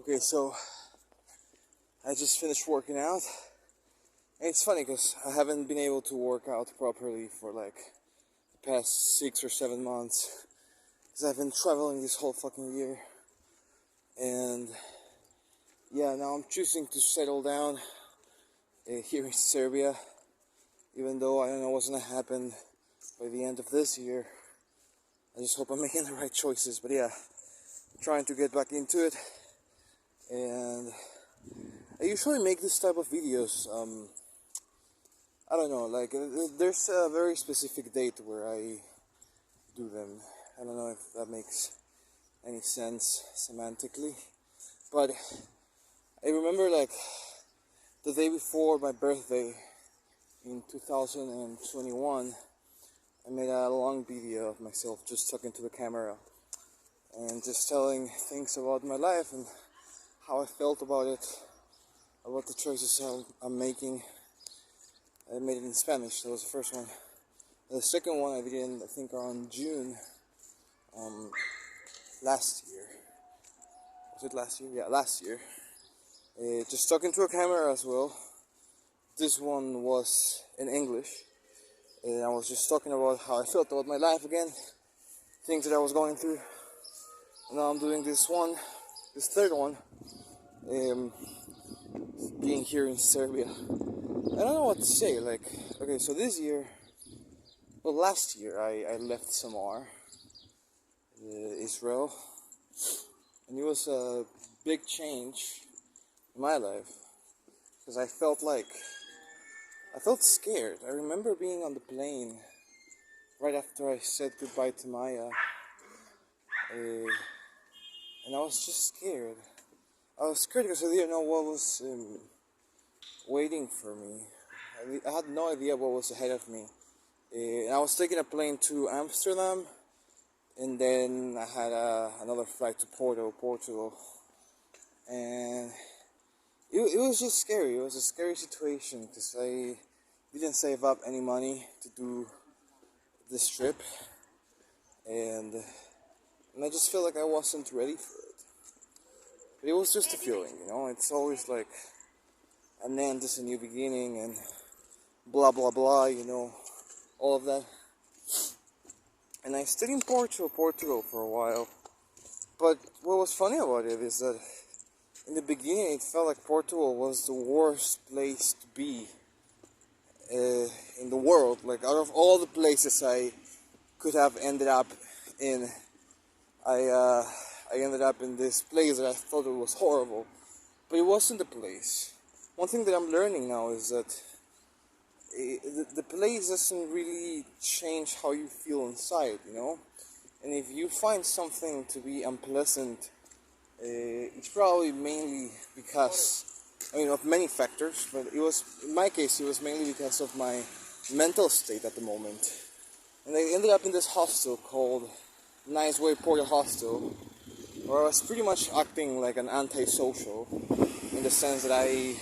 Okay, so I just finished working out. And it's funny because I haven't been able to work out properly for like the past 6 or 7 months. Because I've been traveling this whole fucking year. And yeah, now I'm choosing to settle down here in Serbia. Even though I don't know what's gonna happen by the end of this year. I just hope I'm making the right choices. But yeah, trying to get back into it. And I usually make this type of videos. I don't know, like there's a very specific date where I do them. I don't know if that makes any sense semantically, but I remember like the day before my birthday in 2021, I made a long video of myself just talking to the camera and just telling things about my life and how I felt about it, about the choices I'm making. I made it in Spanish. That was the first one. The second one I did in, I think, around June last year. Was it last year? Yeah, last year. Just talking to a camera as well. This one was in English. And I was just talking about how I felt about my life again, things that I was going through. And now I'm doing this third one, being here in Serbia. I don't know what to say. Like, okay, so this year, well, last year I left Samar, Israel, and it was a big change in my life because I felt scared. I remember being on the plane right after I said goodbye to Maya, and I was just scared. I was scared because I didn't know what was waiting for me. I had no idea what was ahead of me. I was taking a plane to Amsterdam, and then I had another flight to Portugal, and it was just scary. It was a scary situation because I didn't save up any money to do this trip, and I just felt like I wasn't ready for it. But it was just a feeling, you know. It's always like an end is a new beginning, and blah blah blah, you know, all of that. And I stayed in Portugal for a while. But what was funny about it is that in the beginning it felt like Portugal was the worst place to be in the world. Like out of all the places I could have ended up in, I ended up in this place that I thought it was horrible. But it wasn't the place. One thing that I'm learning now is that the place doesn't really change how you feel inside, you know? And if you find something to be unpleasant, it's probably mainly because, of many factors, but in my case, it was mainly because of my mental state at the moment. And I ended up in this hostel called Nice Way Porter Hostel, where I was pretty much acting like an antisocial, in the sense that I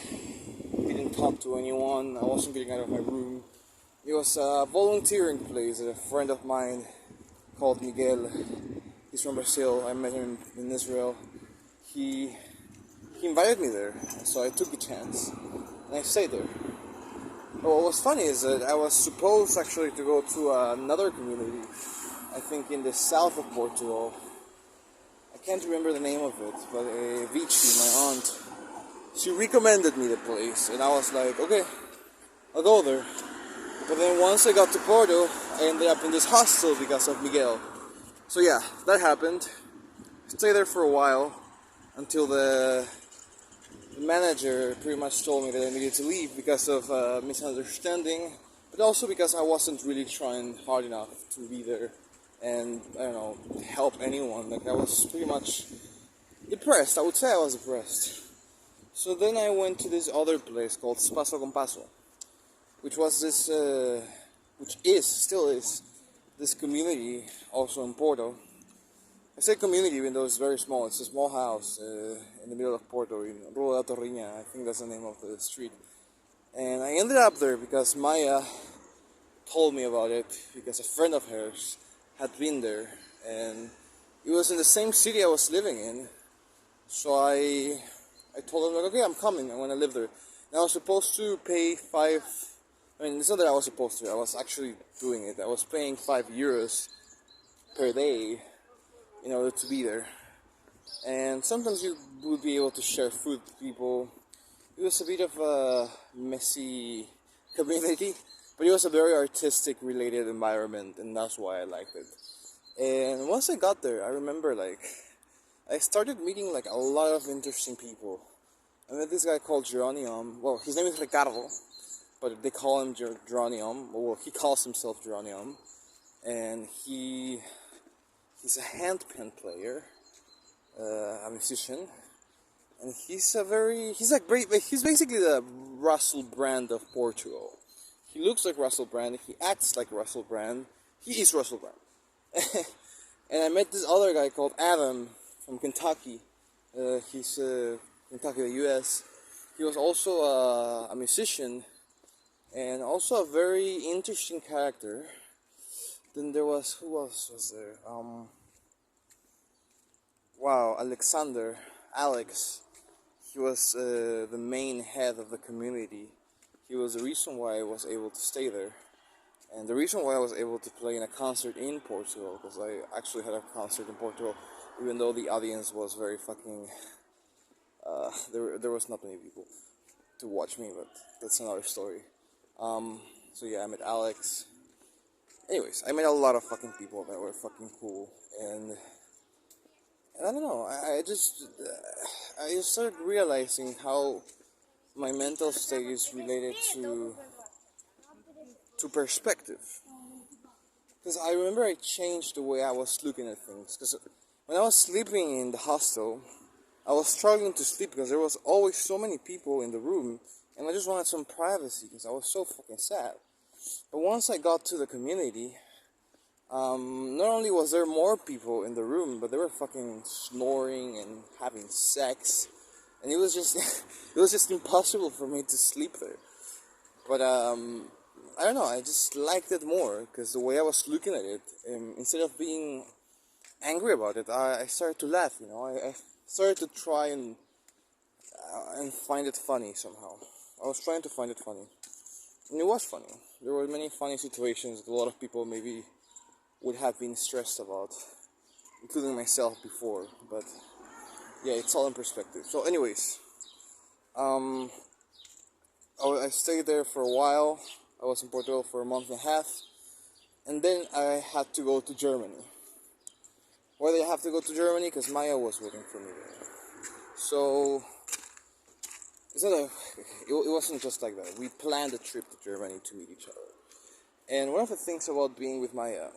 didn't talk to anyone, I wasn't getting out of my room. It was a volunteering place that a friend of mine called Miguel, he's from Brazil, I met him in Israel. He invited me there, so I took the chance, and I stayed there. But what was funny is that I was supposed actually to go to another community, I think in the south of Portugal. I can't remember the name of it, but Vichy, my aunt, she recommended me the place, and I was like, okay, I'll go there. But then once I got to Porto, I ended up in this hostel because of Miguel. So yeah, that happened. Stayed there for a while until the manager pretty much told me that I needed to leave because of misunderstanding, but also because I wasn't really trying hard enough to be there and, I don't know, help anyone. Like, I was pretty much depressed. I would say I was depressed. So then I went to this other place called Spaso con Paso, which was this, still is, this community also in Porto. I say community even though it's very small. It's a small house in the middle of Porto, in Rua da Torrinha, I think that's the name of the street. And I ended up there because Maya told me about it, because a friend of hers had been there, and it was in the same city I was living in. So I told him like, okay, I'm coming. I want to live there. And I was supposed to pay five. I mean, it's not that I was supposed to. I was actually doing it. I was paying €5 per day in order to be there. And sometimes you would be able to share food with people. It was a bit of a messy community, but it was a very artistic related environment, and that's why I liked it. And once I got there, I remember like I started meeting like a lot of interesting people. I met this guy called Geronium. Well, his name is Ricardo, but they call him Geronium. Well, he calls himself Geronium, and he's a handpan player, a musician, and he's basically the Russell Brand of Portugal. He looks like Russell Brand. He acts like Russell Brand. He is Russell Brand. And I met this other guy called Adam from Kentucky. He's Kentucky, the U.S. He was also a musician and also a very interesting character. Then there was, who else was there? Wow, Alex. He was the main head of the community. He was the reason why I was able to stay there. And the reason why I was able to play in a concert in Portugal, because I actually had a concert in Portugal, even though the audience was very fucking... there was not many people to watch me, but that's another story. So yeah, I met Alex. Anyways, I met a lot of fucking people that were fucking cool, and I don't know, I just started realizing how my mental state is related to perspective. Because I remember I changed the way I was looking at things. Because when I was sleeping in the hostel, I was struggling to sleep because there was always so many people in the room, and I just wanted some privacy because I was so fucking sad. But once I got to the community, not only was there more people in the room, but they were fucking snoring and having sex, and it was just it was just impossible for me to sleep there. But I don't know, I just liked it more because the way I was looking at it, instead of being angry about it, I started to laugh. You know, I started to try and find it funny somehow. I was trying to find it funny, and it was funny. There were many funny situations that a lot of people maybe would have been stressed about, including myself before. But yeah, it's all in perspective. So, anyways, I stayed there for a while. I was in Portugal for a month and a half, and then I had to go to Germany. Why did I have to go to Germany? Because Maya was waiting for me there. So it's not it wasn't just like that. We planned a trip to Germany to meet each other. And one of the things about being with Maya,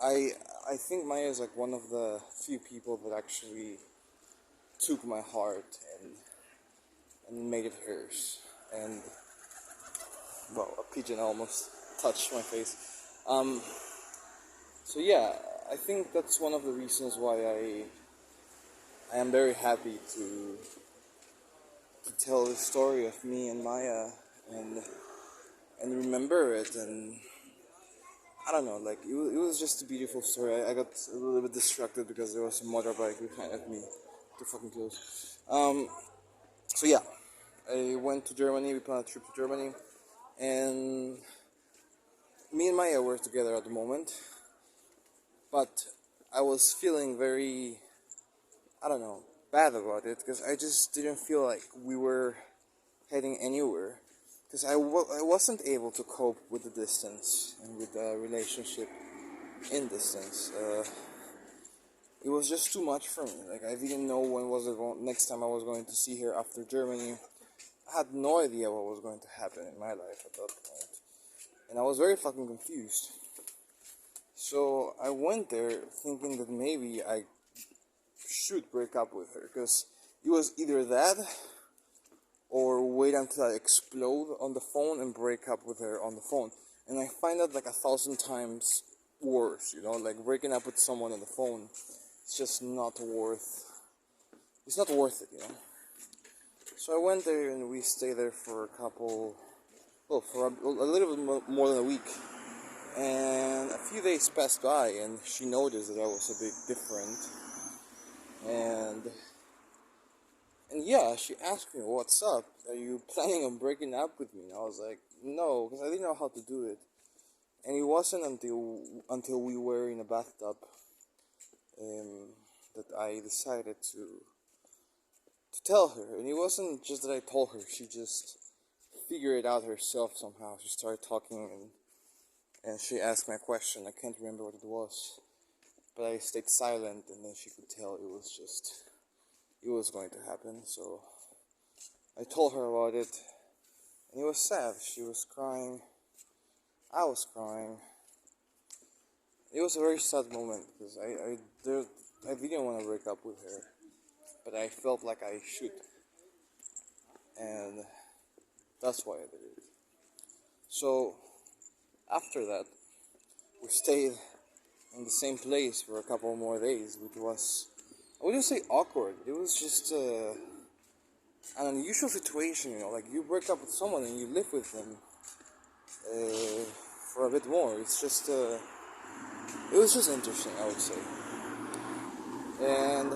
I think Maya is like one of the few people that actually took my heart and made it hers. And well, a pigeon almost touched my face. So yeah, I think that's one of the reasons why I am very happy to tell the story of me and Maya and remember it. And I don't know, like it was just a beautiful story. I got a little bit distracted because there was a motorbike behind at me too fucking close. So yeah, I went to Germany. We planned a trip to Germany, and me and Maya were together at the moment, but I was feeling very, I don't know, bad about it because I just didn't feel like we were heading anywhere because I wasn't able to cope with the distance and with the relationship in distance. It was just too much for me. Like I didn't know when was the next time I was going to see her after Germany. I had no idea what was going to happen in my life at that point, and I was very fucking confused. So I went there thinking that maybe I should break up with her, because it was either that or wait until I explode on the phone and break up with her on the phone. And I find that like 1,000 times worse, you know, like breaking up with someone on the phone. It's just not worth. It's not worth it, you know. So I went there and we stayed there for a couple. Well, for a little bit more than a week. And a few days passed by, and she noticed that I was a bit different. And and yeah, she asked me, "What's up? Are you planning on breaking up with me?" And I was like, "No," because I didn't know how to do it. And it wasn't until we were in a bathtub um, that I decided to tell her. And it wasn't just that I told her; she just figured it out herself somehow. She started talking, and she asked me a question. I can't remember what it was, but I stayed silent, and then she could tell it was going to happen. So I told her about it, and it was sad. She was crying. I was crying. It was a very sad moment because I didn't want to break up with her, but I felt like I should, and that's why I did it. So after that, we stayed in the same place for a couple more days, which was, I wouldn't say awkward. It was just an unusual situation, like you break up with someone and you live with them uh, for a bit more. It was just interesting, I would say. And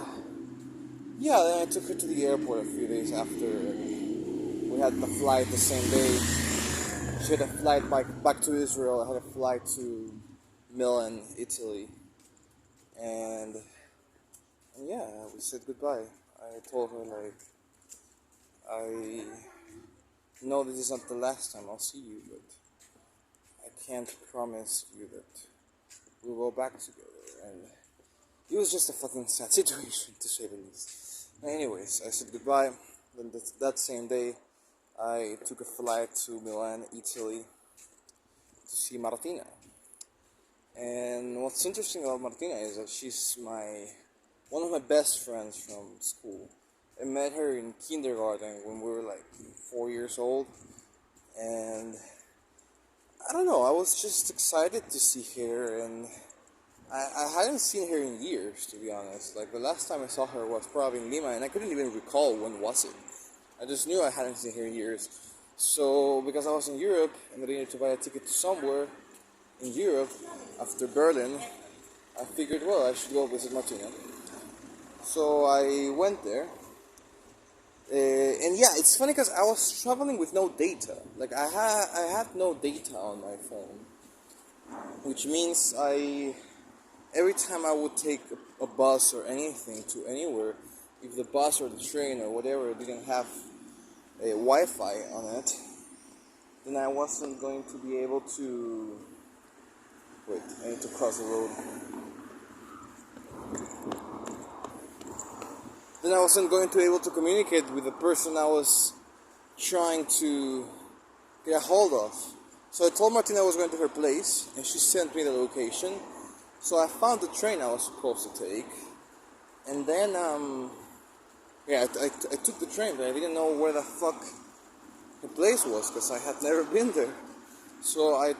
yeah, then I took her to the airport a few days after. We had the flight the same day. She had a flight back to Israel. I had a flight to Milan, Italy. And yeah, we said goodbye. I told her, like, I know this is not the last time I'll see you, but I can't promise you that we'll go back together. And it was just a fucking sad situation, to say the least. Anyways, I said goodbye. Then that same day, I took a flight to Milan, Italy, to see Martina. And what's interesting about Martina is that she's one of my best friends from school. I met her in kindergarten when we were like 4 years old, and I don't know, I was just excited to see her, and I hadn't seen her in years, to be honest. Like, the last time I saw her was probably in Lima, and I couldn't even recall when was it. I just knew I hadn't seen her in years. So, because I was in Europe, and I needed to buy a ticket to somewhere in Europe after Berlin, I figured, well, I should go visit Martina. So I went there. And yeah, it's funny because I was traveling with no data. Like, I had no data on my phone, which means every time I would take a bus or anything to anywhere, if the bus or the train or whatever didn't have a Wi-Fi on it, then I wasn't going to be able to. Wait, I need to cross the road. Then I wasn't going to be able to communicate with the person I was trying to get a hold of. So I told Martina I was going to her place, and she sent me the location. So I found the train I was supposed to take, and then yeah, I took the train, but I didn't know where the fuck the place was because I had never been there. So I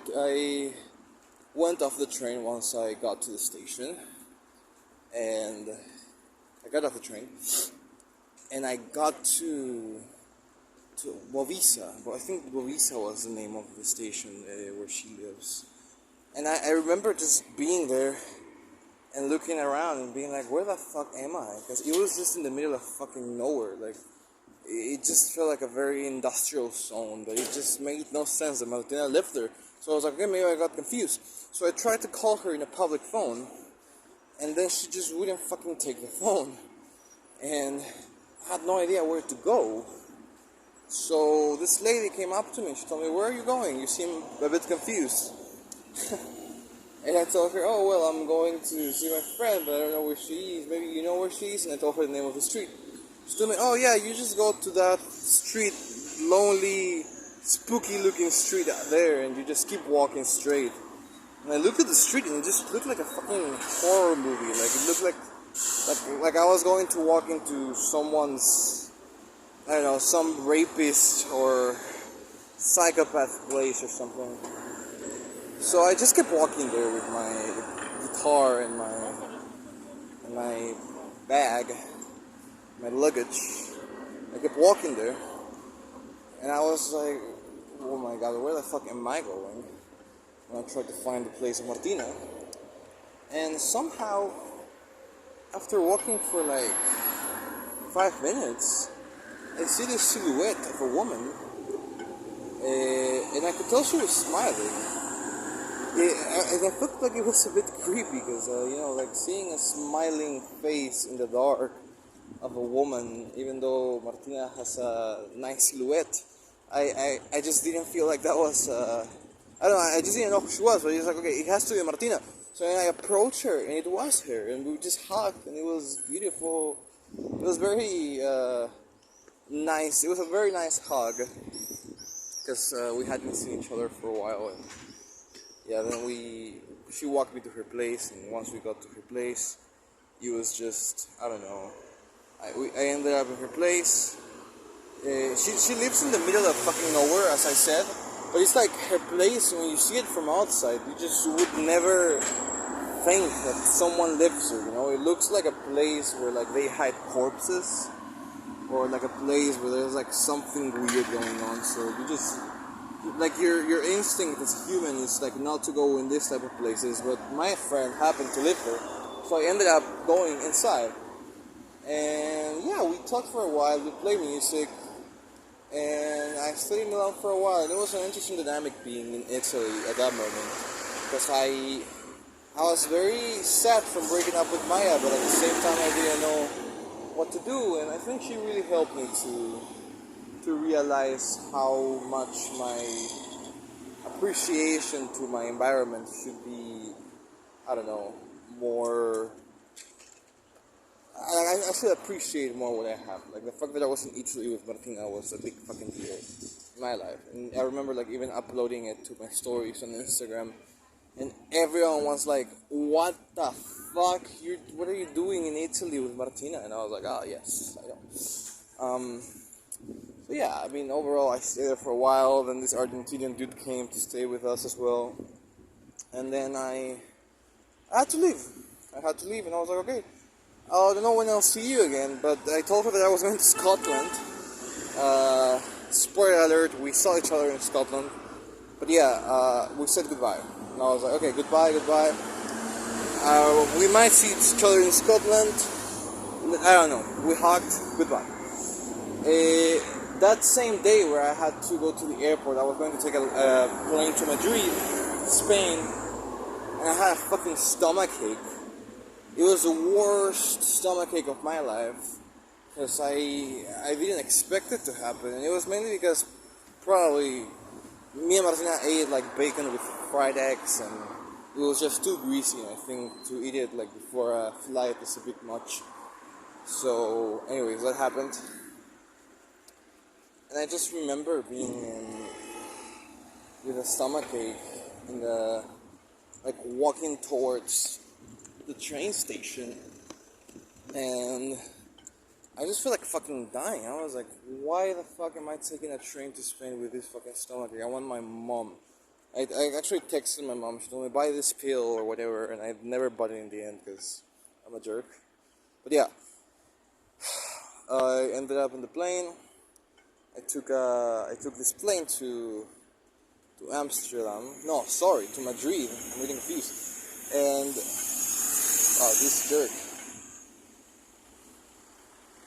went off the train once I got to the station, and I got off the train, and I got to Bovisa. But I think Bovisa was the name of the station where she lives. And I remember just being there and looking around and being like, where the fuck am I? Because it was just in the middle of fucking nowhere. Like, it just felt like a very industrial zone, but it just made no sense that Martina lived there. So I was like, okay, maybe I got confused. So I tried to call her in a public phone, and then she just wouldn't fucking take the phone. And I had no idea where to go. So this lady came up to me and she told me, where are you going? You seem a bit confused. And I told her, oh, well, I'm going to see my friend, but I don't know where she is. Maybe you know where she is? And I told her the name of the street. She told me, oh, yeah, you just go to that street, lonely, spooky-looking street out there, and you just keep walking straight. And I looked at the street, and it just looked like a fucking horror movie. Like, it looked like I was going to walk into someone's, I don't know, some rapist or psychopath place or something. So I just kept walking there with my guitar and my bag, my luggage. I kept walking there, and I was like, oh my god, where the fuck am I going? And I tried to find the place of Martina. And somehow, after walking for like 5 minutes, I see this silhouette of a woman, and I could tell she was smiling. And I felt like it was a bit creepy because, like seeing a smiling face in the dark of a woman, even though Martina has a nice silhouette, I just didn't feel like that was, I don't know, I just didn't know who she was, but it was like, okay, it has to be Martina. So then I approached her, and it was her, and we just hugged, and it was beautiful. It was very nice. It was a very nice hug, because we hadn't seen each other for a while, and yeah, then she walked me to her place, and once we got to her place, it was just, I don't know, I ended up at her place. She lives in the middle of fucking nowhere, as I said, but it's like her place, when you see it from outside, you just would never think that someone lives there, it looks like a place where like they hide corpses, or like a place where there's like something weird going on, so you just, like your instinct as a human is like not to go in this type of places, but my friend happened to live there, so I ended up going inside, and yeah, we talked for a while, we played music, and I stayed in Milan for a while, and it was an interesting dynamic being in Italy at that moment, because I was very sad from breaking up with Maya, but at the same time I didn't know what to do, and I think she really helped me to realize how much my appreciation to my environment should be, I don't know, more. I should appreciate more what I have. Like the fact that I was in Italy with Martina was a big fucking deal in my life. And I remember like even uploading it to my stories on Instagram, and everyone was like, "What the fuck? What are you doing in Italy with Martina?" And I was like, "Oh yes, I know." So yeah, I mean overall I stayed there for a while. Then this Argentinian dude came to stay with us as well, and then I had to leave. I had to leave, and I was like, okay. I don't know when I'll see you again, but I told her that I was going to Scotland. Spoiler alert, we saw each other in Scotland. But yeah, we said goodbye. And I was like, okay, goodbye. We might see each other in Scotland. I don't know. We hugged, goodbye. That same day where I had to go to the airport, I was going to take a plane to Madrid, Spain, and I had a fucking stomachache. It was the worst stomachache of my life, because I didn't expect it to happen, and it was mainly because probably me and Martina ate like bacon with fried eggs, and it was just too greasy. I think to eat it like before a flight is a bit much. So, anyways, that happened, and I just remember being with a stomachache in the like walking towards the train station, and I just feel like fucking dying. I was like, why the fuck am I taking a train to Spain with this fucking stomach? I want my mom. I actually texted my mom. She told me buy this pill or whatever, and I never bought it in the end because I'm a jerk. But yeah, I ended up in the plane. I took this plane to Amsterdam. No, sorry, to Madrid. I'm reading confused. And this jerk.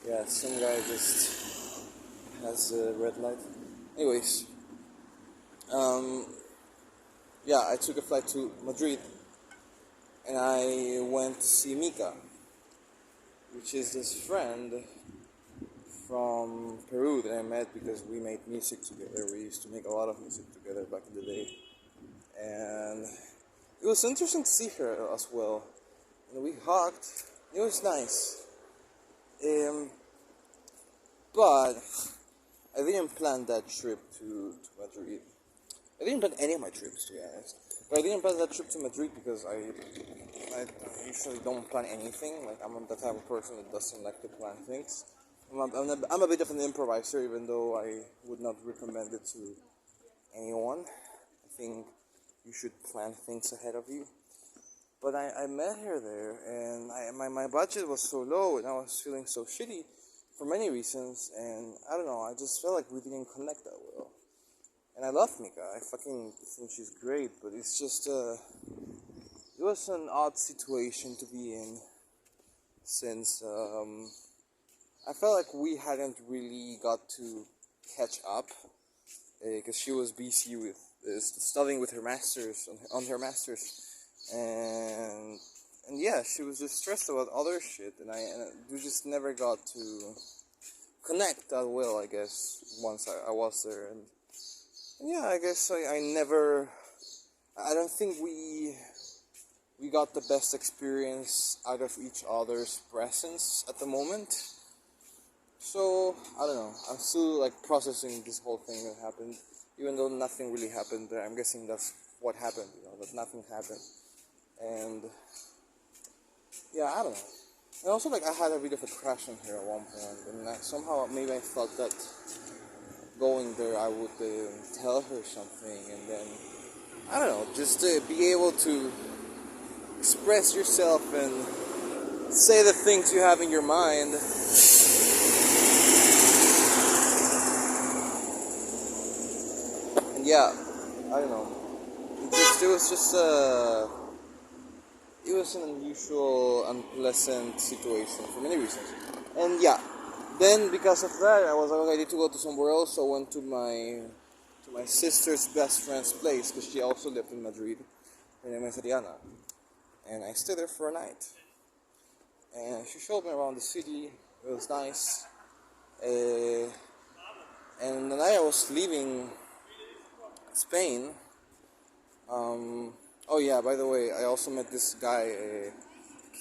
Yeah, some guy just has a red light. Anyways, yeah, I took a flight to Madrid, and I went to see Mika, which is this friend from Peru that I met because we made music together. We used to make a lot of music together back in the day, and it was interesting to see her as well. And we hugged. It was nice. But I didn't plan that trip to Madrid. I didn't plan any of my trips, to be honest. But I didn't plan that trip to Madrid because I usually don't plan anything. Like, I'm the type of person that doesn't like to plan things. I'm a bit of an improviser, even though I would not recommend it to anyone. I think you should plan things ahead of you. But I met her there, and my budget was so low, and I was feeling so shitty for many reasons, and I don't know, I just felt like we didn't connect that well. And I love Mika, I fucking think she's great, but it's just, it was an odd situation to be in, since, I felt like we hadn't really got to catch up because she was busy with studying with her masters on her masters, and yeah, she was just stressed about other shit, and we just never got to connect that well. I guess once I was there, and yeah, I guess I never. I don't think we got the best experience out of each other's presence at the moment. So I don't know. I'm still like processing this whole thing that happened, even though nothing really happened. I'm guessing that's what happened. That nothing happened, and yeah, I don't know. And also, like, I had a bit of a crush on her at one point, and somehow maybe I thought that going there I would tell her something, and then I don't know, just be able to express yourself and say the things you have in your mind. And yeah, I don't know. It was just it was an unusual, unpleasant situation for many reasons. And yeah, then because of that, I was like, okay, I need to go to somewhere else. So I went to my sister's best friend's place because she also lived in Madrid. Her name is Ariana, and I stayed there for a night. And she showed me around the city. It was nice. Uh, and the night I was leaving Spain, oh yeah, by the way, I also met this guy.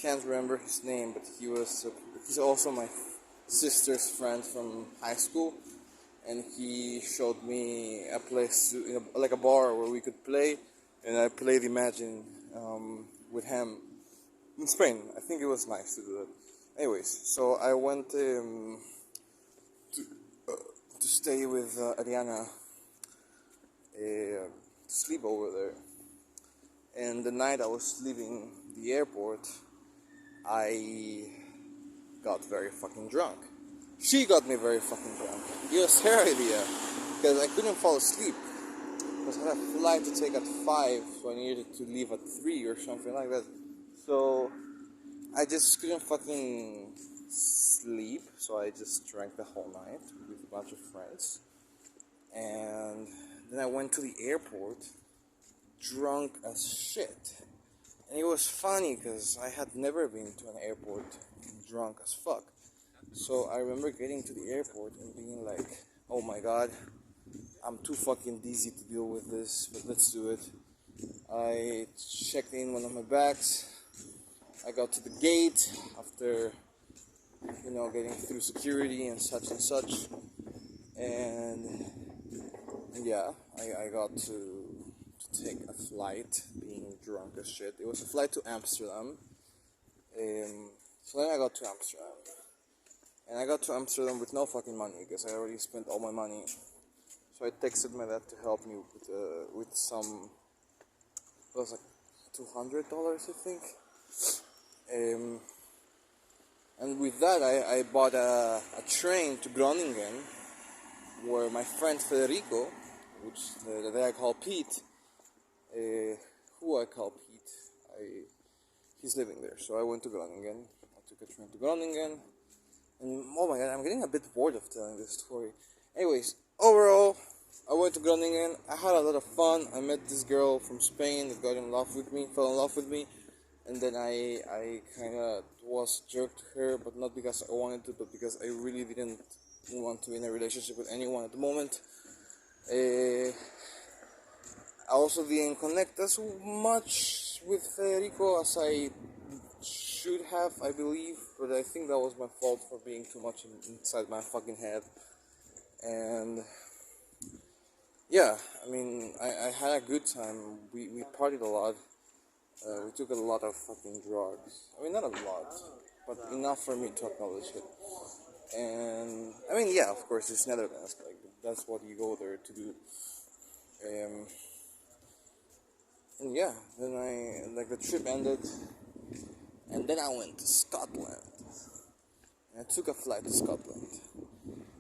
Can't remember his name, but he's also my sister's friend from high school, and he showed me a place, like a bar where we could play, and I played Imagine with him in Spain. I think it was nice to do that. Anyways, so I went to stay with Ariana, to sleep over there. And the night I was leaving the airport, I got very fucking drunk. She got me very fucking drunk. It was her idea, because I couldn't fall asleep. Because I had a flight to take at 5, so I needed to leave at 3 or something like that. So I just couldn't fucking sleep, so I just drank the whole night with a bunch of friends. And then I went to the airport, drunk as shit. And it was funny because I had never been to an airport drunk as fuck. So I remember getting to the airport and being like, oh my god, I'm too fucking dizzy to deal with this, but let's do it. I checked in one of my bags. I got to the gate after, getting through security and such. And yeah, I got to take a flight being drunk as shit. It was a flight to Amsterdam. So then I got to Amsterdam. And I got to Amsterdam with no fucking money because I already spent all my money. So I texted my dad to help me with some, it was like $200, I think. And with that, I bought a train to Groningen, where my friend Federico, which that I call Pete, who I call Pete, he's living there. So I went to Groningen. I took a train to Groningen. And oh my god, I'm getting a bit bored of telling this story. Anyways, overall, I went to Groningen. I had a lot of fun. I met this girl from Spain that fell in love with me. And then I kind of was jerked to her, but not because I wanted to, but because I really didn't want to be in a relationship with anyone at the moment. I also didn't connect as much with Federico as I should have, I believe, but I think that was my fault for being too much inside my fucking head. And yeah, I mean, I had a good time. We partied a lot. We took a lot of fucking drugs. I mean, not a lot, but enough for me to acknowledge it. And I mean, yeah, of course, it's Netherlands. Like, that's what you go there to do. And yeah, then the trip ended, and then I went to Scotland. And I took a flight to Scotland.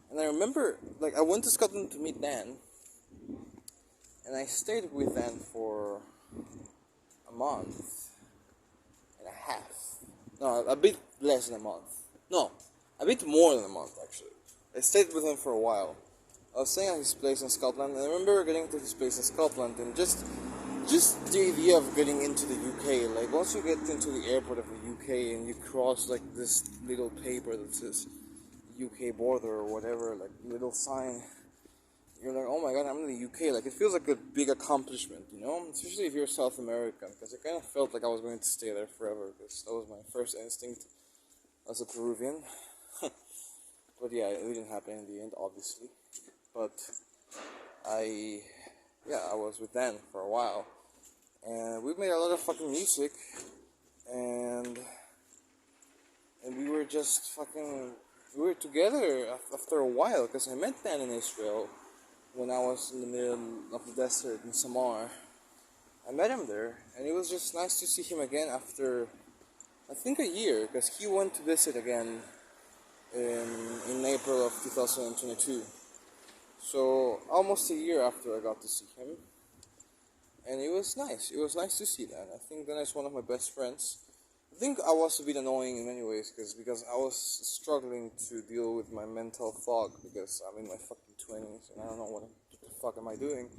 And I remember, I went to Scotland to meet Dan, and I stayed with Dan for a month and a half. No, a bit less than a month. No, a bit more than a month actually. I stayed with him for a while. I was staying at his place in Scotland, and I remember getting to his place in Scotland, and just the idea of getting into the UK. Like once you get into the airport of the UK and you cross like this little paper that says UK border or whatever, like little sign, you're like, oh my god, I'm in the UK. Like it feels like a big accomplishment, you know, especially if you're South American, because I kind of felt like I was going to stay there forever, because that was my first instinct as a Peruvian. But yeah, it didn't happen in the end, obviously. But I, yeah, I was with Dan for a while, and we made a lot of fucking music, and we were just fucking, we were together after a while, because I met Dan in Israel when I was in the middle of the desert in Samar. I met him there, and it was just nice to see him again after, I think, a year, because he went to visit again in April of 2022. So almost a year after I got to see him, and it was nice. It was nice to see that. I think Dan is one of my best friends. I think I was a bit annoying in many ways because I was struggling to deal with my mental fog because I'm in my fucking 20s and I don't know what the fuck am I doing.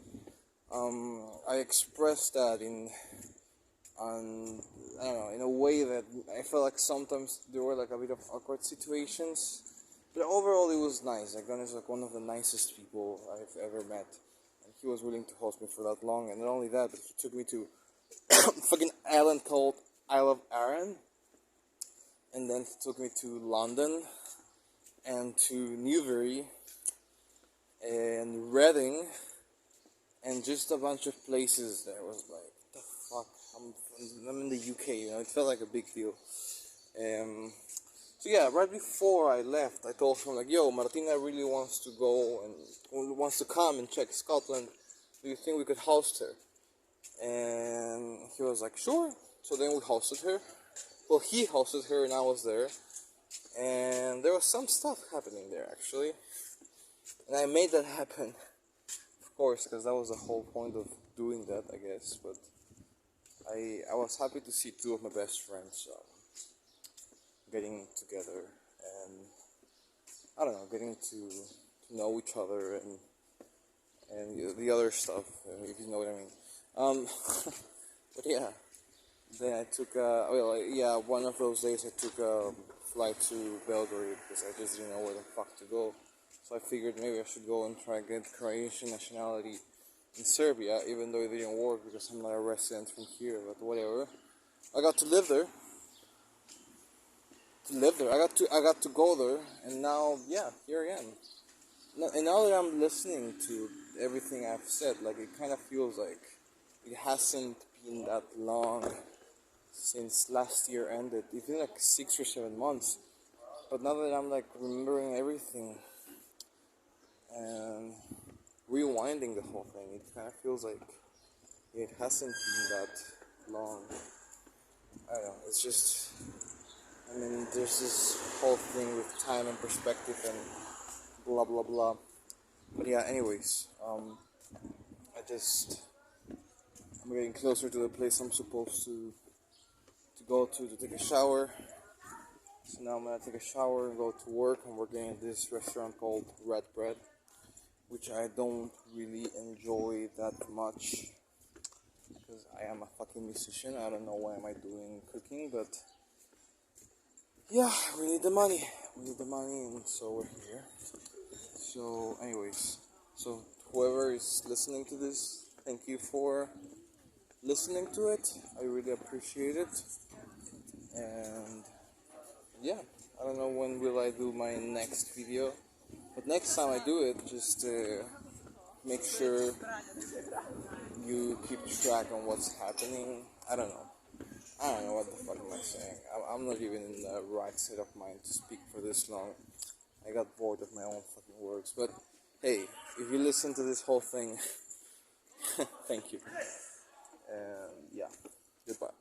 I expressed that I don't know, in a way that I felt like sometimes there were like a bit of awkward situations, but overall it was nice. Like Dan is like one of the nicest people I've ever met, and he was willing to host me for that long. And not only that, but he took me to fucking island called Isle of Arran, and then he took me to London and to Newbury and Reading and just a bunch of places that was like, what the fuck, I'm in the UK, you know, it felt like a big deal. So yeah, right before I left, I told him like, yo, Martina really wants to go and wants to come and check Scotland. Do you think we could host her? And he was like, sure. So then we hosted her. Well, he hosted her and I was there. And there was some stuff happening there actually. And I made that happen, of course, because that was the whole point of doing that, I guess. But I was happy to see two of my best friends getting together and I don't know, getting to know each other and the other stuff, if you know what I mean. But yeah, then I took one of those days I took a flight to Belgrade because I just didn't know where the fuck to go. So I figured maybe I should go and try and get Croatian nationality in Serbia, even though it didn't work because I'm not a resident from here. But whatever, I got to live there. I got to go there, and now, yeah, here I am. And now that I'm listening to everything I've said, like, it kind of feels like it hasn't been that long since last year ended. It's been like 6 or 7 months. But now that I'm like remembering everything and rewinding the whole thing, it kind of feels like it hasn't been that long. I don't know, it's just, I mean, there's this whole thing with time and perspective and blah blah blah. But yeah, anyways, I'm getting closer to the place I'm supposed to go to take a shower. So now I'm gonna take a shower and go to work. I'm working at this restaurant called Red Bread, which I don't really enjoy that much because I am a fucking musician. I don't know why am I doing cooking, but yeah, we need the money. And so we're here. So, anyways, so whoever is listening to this, thank you for listening to it. I really appreciate it. And yeah, I don't know when will I do my next video, but next time I do it, just make sure you keep track on what's happening. I don't know what the fuck am I saying. I'm not even in the right state of mind to speak for this long. I got bored of my own fucking words. But hey, if you listen to this whole thing, thank you. And yeah, goodbye.